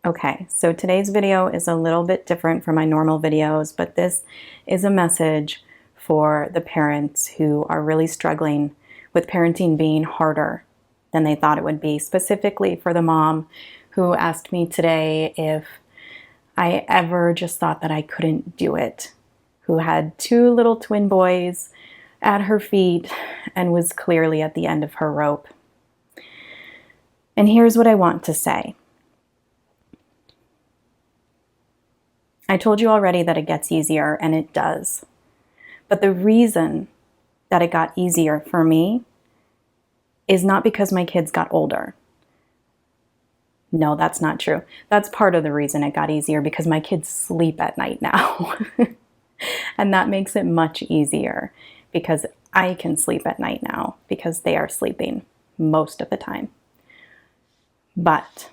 Okay, so today's video is a little bit different from my normal videos, but this is a message for the parents who are really struggling with parenting being harder than they thought it would be, specifically for the mom who asked me today if I ever just thought that I couldn't do it, who had two little twin boys at her feet and was clearly at the end of her rope. And here's what I want to say. I told you already that it gets easier, and it does. But the reason that it got easier for me is not because my kids got older. No, that's not true. That's part of the reason it got easier, because my kids sleep at night now. And that makes it much easier, because I can sleep at night now because they are sleeping most of the time. But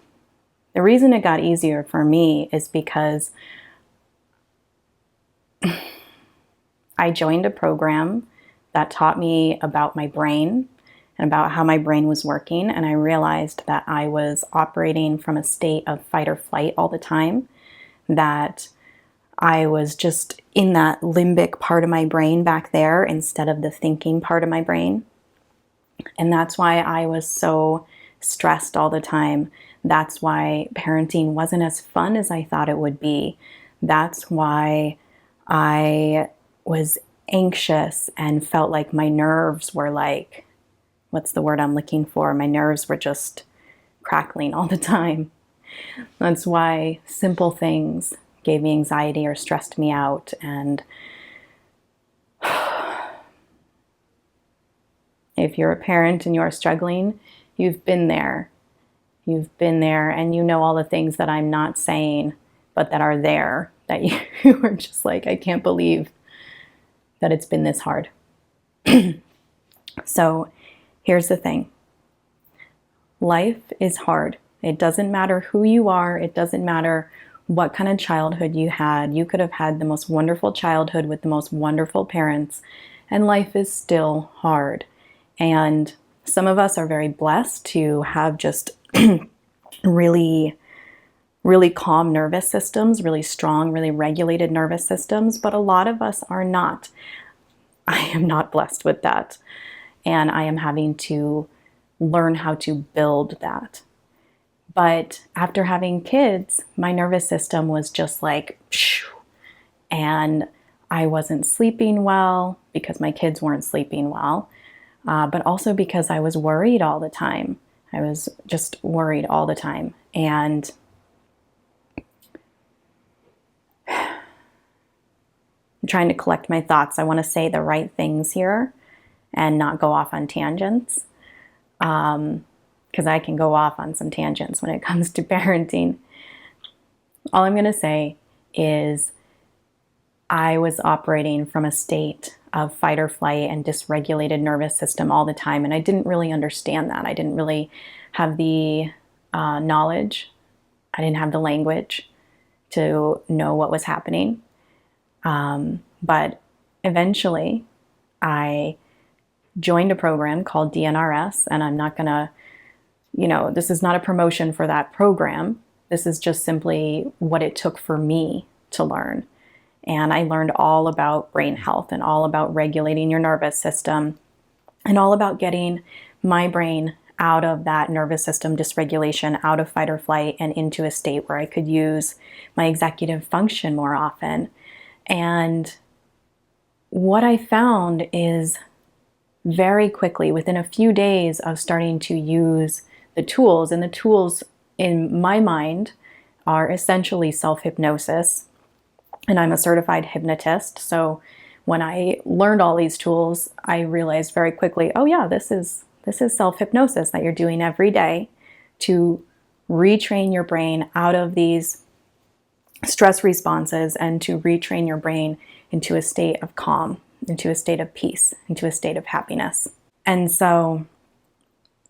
the reason it got easier for me is because I joined a program that taught me about my brain and about how my brain was working, and I realized that I was operating from a state of fight or flight all the time, that I was just in that limbic part of my brain back there instead of the thinking part of my brain. And that's why I was so stressed all the time. That's why parenting wasn't as fun as I thought it would be. That's why I was anxious and felt like my nerves were like, what's the word I'm looking for? My nerves were just crackling all the time. That's why simple things gave me anxiety or stressed me out. And if you're a parent and you're struggling, you've been there. You've been there, and you know all the things that I'm not saying, but that are there, that you are just like, I can't believe that it's been this hard. So here's the thing. Life is hard. It doesn't matter who you are. It doesn't matter what kind of childhood you had. You could have had the most wonderful childhood with the most wonderful parents, and life is still hard. And some of us are very blessed to have just really calm nervous systems, really strong, really regulated nervous systems, but a lot of us are not. I am not blessed with that, and I am having to learn how to build that. But after having kids, my nervous system was just like, phew, and I wasn't sleeping well because my kids weren't sleeping well, but also because I was worried all the time. I was just worried all the time. And I'm trying to collect my thoughts. I want to say the right things here and not go off on tangents, because I can go off on some tangents when it comes to parenting. All I'm going to say is I was operating from a state of fight or flight and dysregulated nervous system all the time, and I didn't really understand that. I didn't really have the knowledge. I didn't have the language to know what was happening. But eventually I joined a program called DNRS, and I'm not going to, this is not a promotion for that program. This is just simply what it took for me to learn. And I learned all about brain health and all about regulating your nervous system and all about getting my brain out of that nervous system dysregulation, out of fight or flight, and into a state where I could use my executive function more often. And what I found is very quickly, within a few days of starting to use the tools, and the tools in my mind are essentially self-hypnosis, and I'm a certified hypnotist. So when I learned all these tools, I realized very quickly, oh yeah, this is self-hypnosis that you're doing every day to retrain your brain out of these stress responses and to retrain your brain into a state of calm, into a state of peace, into a state of happiness. And so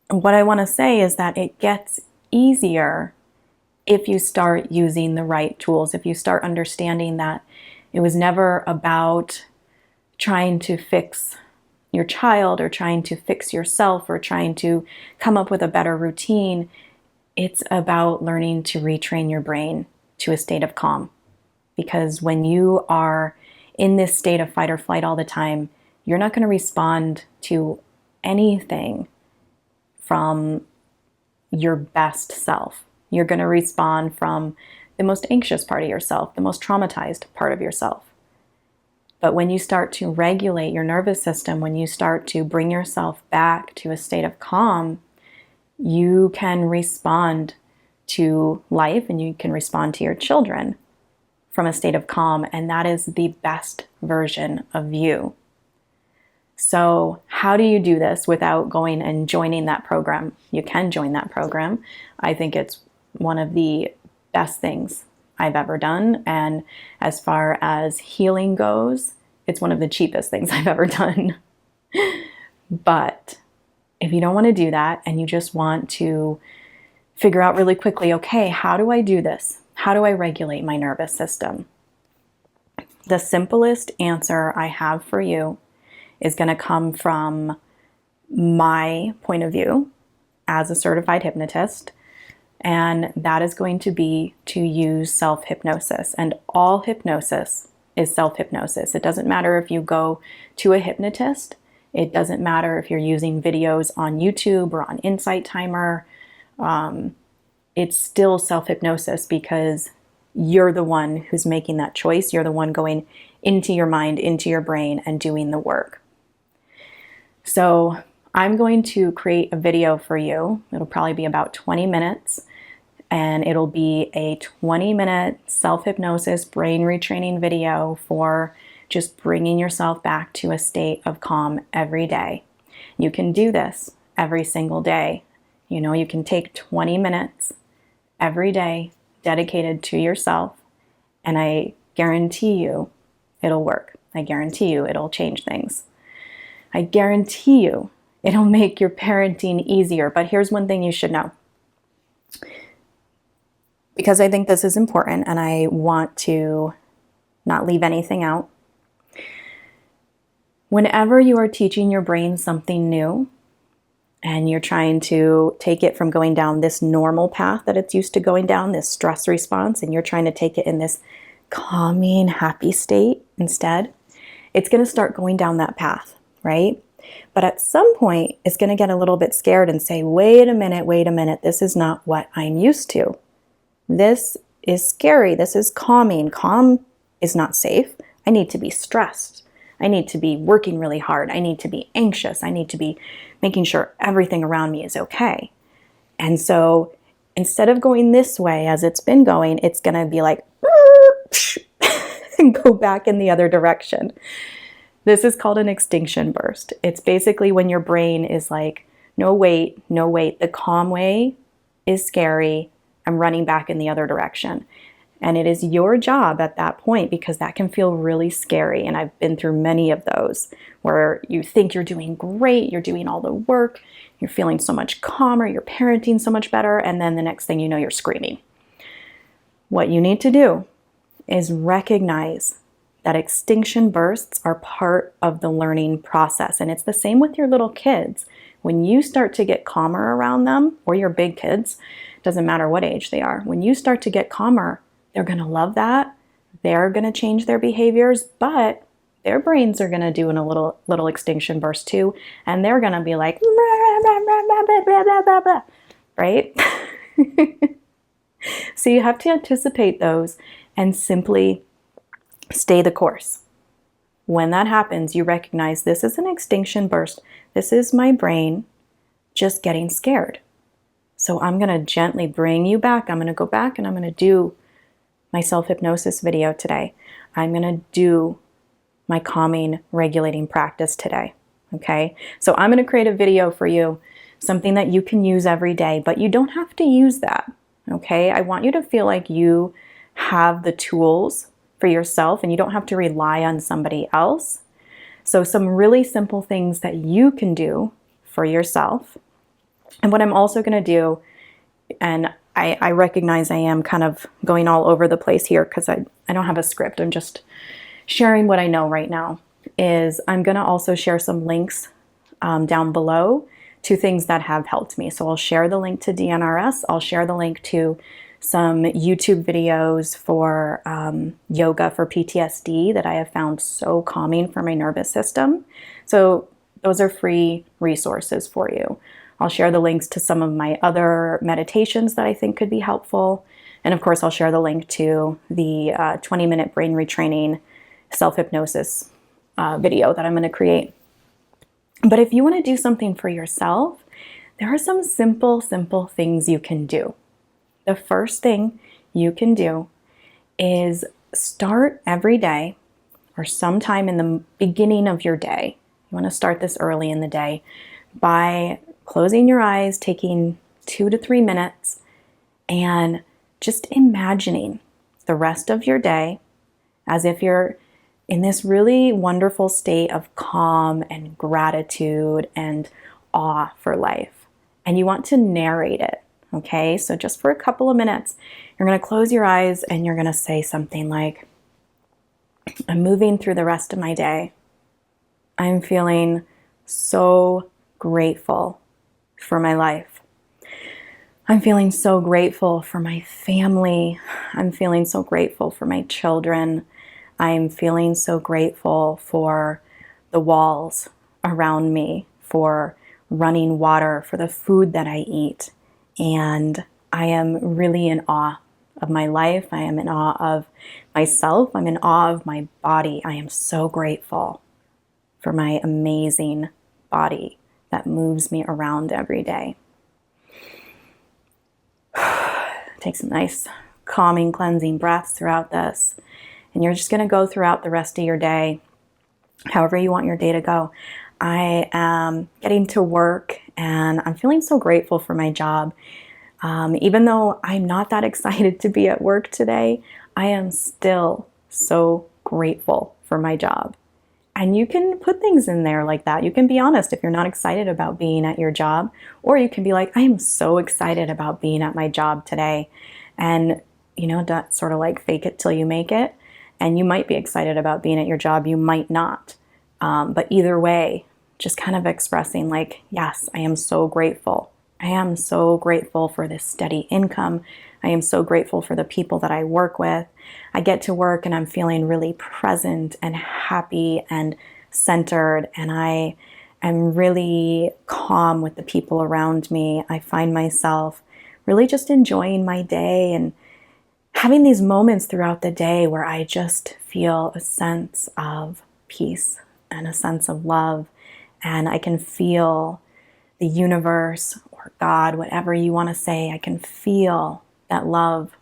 what I want to say is that it gets easier if you start using the right tools, if you start understanding that it was never about trying to fix your child or trying to fix yourself or trying to come up with a better routine. it's about learning to retrain your brain to a state of calm. Because when you are in this state of fight or flight all the time, you're not going to respond to anything from your best self. You're going to respond from the most anxious part of yourself, the most traumatized part of yourself. But when you start to regulate your nervous system, when you start to bring yourself back to a state of calm, you can respond to life and you can respond to your children from a state of calm, and that is the best version of you. So how do you do this without going and joining that program? You can join that program. I think it's one of the best things I've ever done, and as far as healing goes, it's one of the cheapest things I've ever done. But if you don't want to do that and you just want to figure out really quickly, okay, how do I do this? How do I regulate my nervous system? The simplest answer I have for you is going to come from my point of view as a certified hypnotist, and that is going to be to use self-hypnosis. And all hypnosis is self-hypnosis. It doesn't matter if you go to a hypnotist. It doesn't matter if you're using videos on YouTube or on Insight Timer. It's still self-hypnosis because you're the one who's making that choice. You're the one going into your mind, into your brain, and doing the work. So I'm going to create a video for you. It'll probably be about 20 minutes, and it'll be a 20-minute self-hypnosis brain retraining video for just bringing yourself back to a state of calm every day. You can do this every single day. You know, you can take 20 minutes every day dedicated to yourself, and I guarantee you it'll work. I guarantee you it'll change things. I guarantee you it'll make your parenting easier. But here's one thing you should know, because I think this is important and I want to not leave anything out. Whenever you are teaching your brain something new and you're trying to take it from going down this normal path that it's used to going down, this stress response, and you're trying to take it in this calming, happy state instead, it's going to start going down that path, right? But at some point, it's going to get a little bit scared and say, wait a minute, this is not what I'm used to. This is scary. This is calming. Calm is not safe. I need to be stressed. I need to be working really hard. I need to be anxious. I need to be making sure everything around me is okay. And so instead of going this way as it's been going, it's going to be like, and go back in the other direction. This is called an extinction burst. It's basically when your brain is like, no, wait, the calm way is scary. I'm running back in the other direction. And it is your job at that point, because that can feel really scary. And I've been through many of those where you think you're doing great, you're doing all the work, you're feeling so much calmer, you're parenting so much better, and then the next thing you know, you're screaming. What you need to do is recognize that extinction bursts are part of the learning process. And it's the same with your little kids. When you start to get calmer around them, or your big kids, doesn't matter what age they are, when you start to get calmer, they're going to love that. They're going to change their behaviors, but their brains are going to do a little extinction burst too, and they're going to be like, right? So you have to anticipate those and simply stay the course. When that happens, you recognize this is an extinction burst. This is my brain just getting scared. So I'm going to gently bring you back. I'm going to go back and I'm going to do my self-hypnosis video today. I'm going to do my calming, regulating practice today. Okay? So I'm going to create a video for you, something that you can use every day, but you don't have to use that. Okay? I want you to feel like you have the tools for yourself and you don't have to rely on somebody else. So some really simple things that you can do for yourself. And what I'm also going to do, and I recognize I am kind of going all over the place here because I don't have a script. I'm just sharing what I know right now, is I'm going to also share some links down below two things that have helped me. So I'll share the link to DNRS. I'll share the link to some YouTube videos for yoga for PTSD that I have found so calming for my nervous system. So those are free resources for you. I'll share the links to some of my other meditations that I think could be helpful. And of course, I'll share the link to the 20-minute brain retraining self-hypnosis video that I'm going to create. But if you want to do something for yourself, there are some simple things you can do. The first thing you can do is start every day or sometime in the beginning of your day. You want to start this early in the day by closing your eyes, taking 2 to 3 minutes, and just imagining the rest of your day as if you're in this really wonderful state of calm and gratitude and awe for life. And you want to narrate it, okay? So just for a couple of minutes, you're going to close your eyes and you're going to say something like, I'm moving through the rest of my day. I'm feeling so grateful for my life. I'm feeling so grateful for my family. I'm feeling so grateful for my children. I'm feeling so grateful for the walls around me, for running water, for the food that I eat. And I am really in awe of my life. I am in awe of myself. I'm in awe of my body. I am so grateful for my amazing body that moves me around every day. Take some nice, calming, cleansing breaths throughout this. And you're just going to go throughout the rest of your day, however you want your day to go. I am getting to work and I'm feeling so grateful for my job. Even though I'm not that excited to be at work today, I am still so grateful for my job. And you can put things in there like that. You can be honest if you're not excited about being at your job, or you can be like, I am so excited about being at my job today. And, you know, that's sort of like fake it till you make it. And you might be excited about being at your job, you might not. But either way, just kind of expressing like, yes, I am so grateful. I am so grateful for this steady income. I am so grateful for the people that I work with. I get to work and I'm feeling really present and happy and centered, and I am really calm with the people around me. I find myself really just enjoying my day and having these moments throughout the day where I just feel a sense of peace and a sense of love, and I can feel the universe or God, whatever you want to say, I can feel that love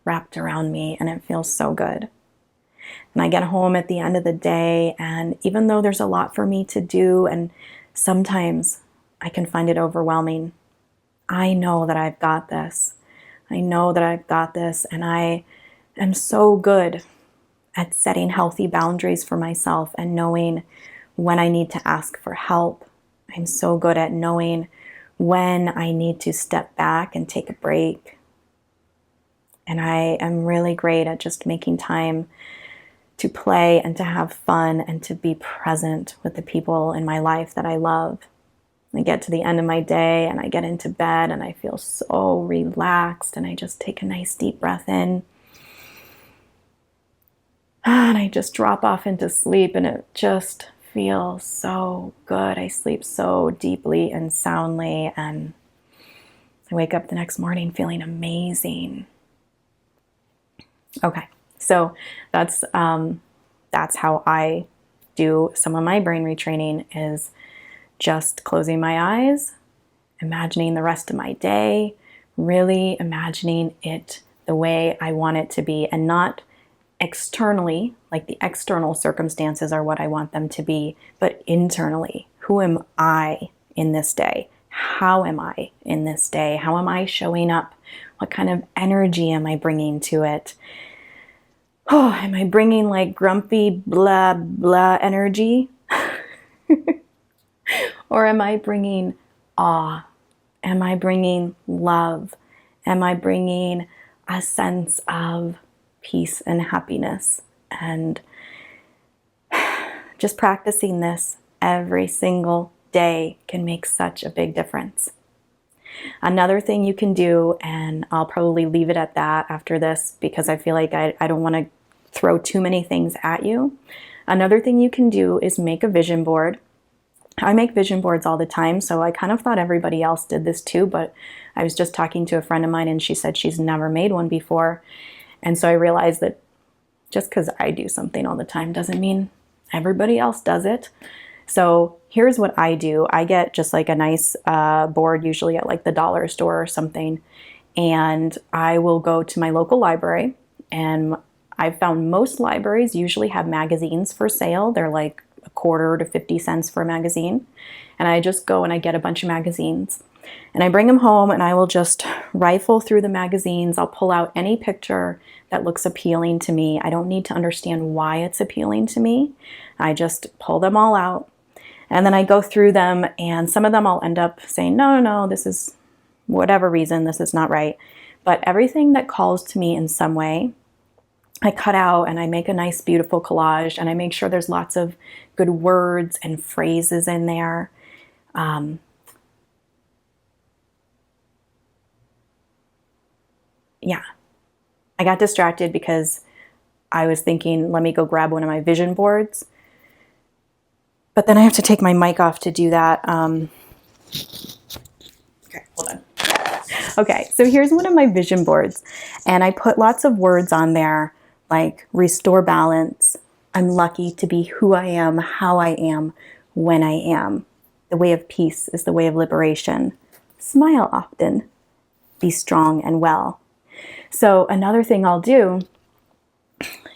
wrapped around me, and it feels so good. And I get home at the end of the day, and even though there's a lot for me to do, and sometimes I can find it overwhelming, I know that I've got this. I know that I've got this, and I am so good at setting healthy boundaries for myself and knowing when I need to ask for help. I'm so good at knowing when I need to step back and take a break. And I am really great at just making time to play and to have fun and to be present with the people in my life that I love. I get to the end of my day and I get into bed and I feel so relaxed, and I just take a nice deep breath in. And I just drop off into sleep, and it just feels so good. I sleep so deeply and soundly, and I wake up the next morning feeling amazing. Okay, so that's how I do some of my brain retraining, is just closing my eyes, imagining the rest of my day, really imagining it the way I want it to be, and not externally, like the external circumstances are what I want them to be, but internally. Who am I in this day? How am I in this day? How am I showing up? What kind of energy am I bringing to it? Oh, am I bringing like grumpy blah blah energy? Or am I bringing awe? Am I bringing love? Am I bringing a sense of peace and happiness? And just practicing this every single day can make such a big difference. Another thing you can do, and I'll probably leave it at that after this because I feel like I don't want to throw too many things at you. Another thing you can do is make a vision board. I make vision boards all the time, so I kind of thought everybody else did this too, but I was just talking to a friend of mine and she said she's never made one before. And so I realized that just because I do something all the time doesn't mean everybody else does it. So here's what I do. I get just like a nice board, usually at like the dollar store or something, and I will go to my local library, and I've found most libraries usually have magazines for sale. They're like a quarter to 50 cents for a magazine. And I just go and I get a bunch of magazines and I bring them home and I will just rifle through the magazines. I'll pull out any picture that looks appealing to me. I don't need to understand why it's appealing to me. I just pull them all out and then I go through them, and some of them I'll end up saying, no, this is whatever reason, this is not right. But everything that calls to me in some way, I cut out and I make a nice, beautiful collage, and I make sure there's lots of good words and phrases in there. Yeah, I got distracted because I was thinking, let me go grab one of my vision boards. But then I have to take my mic off to do that. Okay, hold on. Okay, so here's one of my vision boards, and I put lots of words on there like restore balance, I'm lucky to be who I am, how I am, when I am. The way of peace is the way of liberation. Smile often, be strong and well. So another thing I'll do,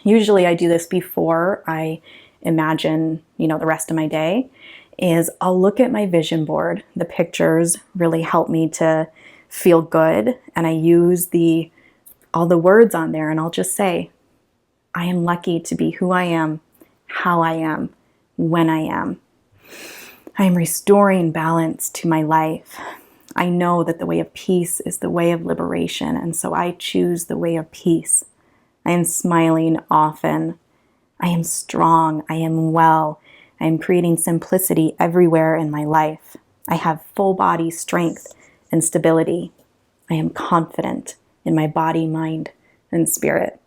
usually I do this before I imagine, the rest of my day, is I'll look at my vision board. The pictures really help me to feel good, and I use all the words on there, and I'll just say, I am lucky to be who I am, how I am, when I am. I am restoring balance to my life. I know that the way of peace is the way of liberation, and so I choose the way of peace. I am smiling often. I am strong. I am well. I am creating simplicity everywhere in my life. I have full body strength and stability. I am confident in my body, mind, and spirit.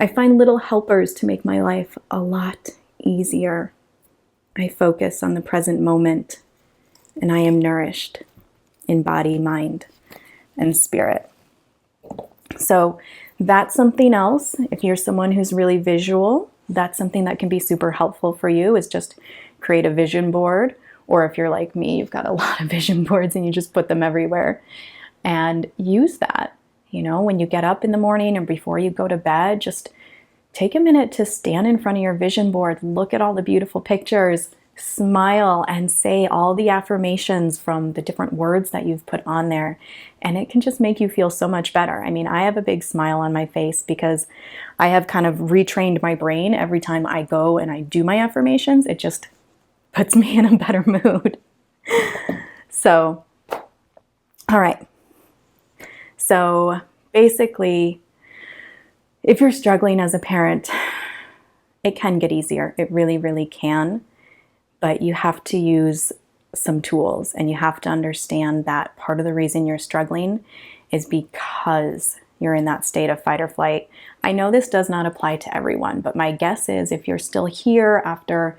I find little helpers to make my life a lot easier. I focus on the present moment, and I am nourished in body, mind, and spirit. So that's something else. If you're someone who's really visual, that's something that can be super helpful for you, is just create a vision board. Or if you're like me, you've got a lot of vision boards and you just put them everywhere, and use that. When you get up in the morning and before you go to bed, just take a minute to stand in front of your vision board, look at all the beautiful pictures, smile, and say all the affirmations from the different words that you've put on there. And it can just make you feel so much better. I mean, I have a big smile on my face because I have kind of retrained my brain. Every time I go and I do my affirmations, it just puts me in a better mood. So, all right. So basically, if you're struggling as a parent, it can get easier. It really, really can. But you have to use some tools, and you have to understand that part of the reason you're struggling is because you're in that state of fight or flight. I know this does not apply to everyone, but my guess is if you're still here after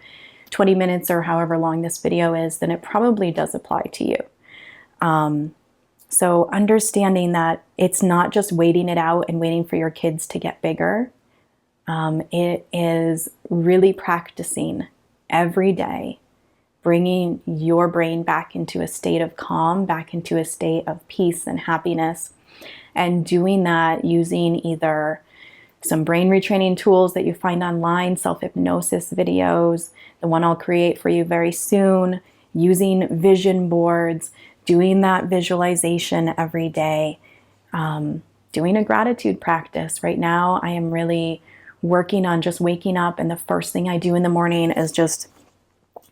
20 minutes or however long this video is, then it probably does apply to you. So understanding that it's not just waiting it out and waiting for your kids to get bigger. It is really practicing every day, bringing your brain back into a state of calm, back into a state of peace and happiness, and doing that using either some brain retraining tools that you find online, self-hypnosis videos, the one I'll create for you very soon, using vision boards, doing that visualization every day, doing a gratitude practice. Right now, I am really working on just waking up, and the first thing I do in the morning is just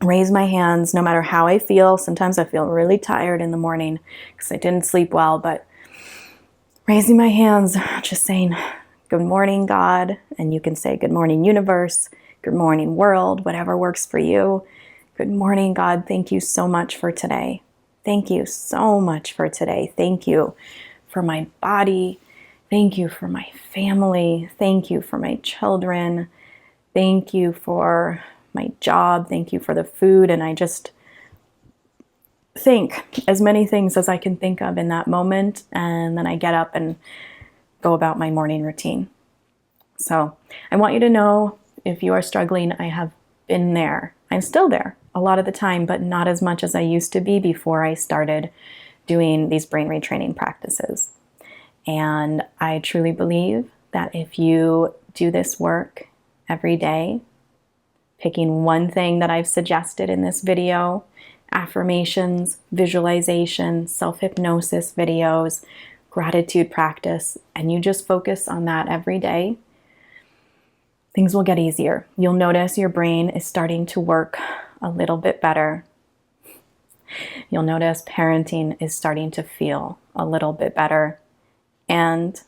raise my hands no matter how I feel. Sometimes I feel really tired in the morning because I didn't sleep well, but raising my hands, just saying, good morning, God, and you can say good morning, universe, good morning, world, whatever works for you. Good morning, God. Thank you so much for today. Thank you so much for today. Thank you for my body. Thank you for my family. Thank you for my children. Thank you for my job. Thank you for the food. And I just think as many things as I can think of in that moment. And then I get up and go about my morning routine. So I want you to know, if you are struggling, I have been there. I'm still there a lot of the time, but not as much as I used to be before I started doing these brain retraining practices. And I truly believe that if you do this work every day, picking one thing that I've suggested in this video, affirmations, visualization, self-hypnosis videos, gratitude practice, and you just focus on that every day, things will get easier. You'll notice your brain is starting to work a little bit better. You'll notice parenting is starting to feel a little bit better. And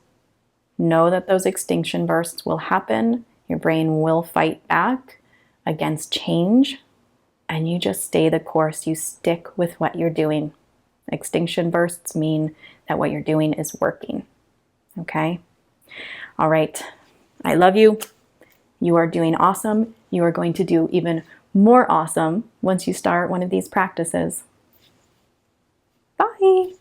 know that those extinction bursts will happen. Your brain will fight back against change. And you just stay the course. You stick with what you're doing. Extinction bursts mean that what you're doing is working. Okay? All right. I love you. You are doing awesome. You are going to do even more awesome once you start one of these practices. Bye.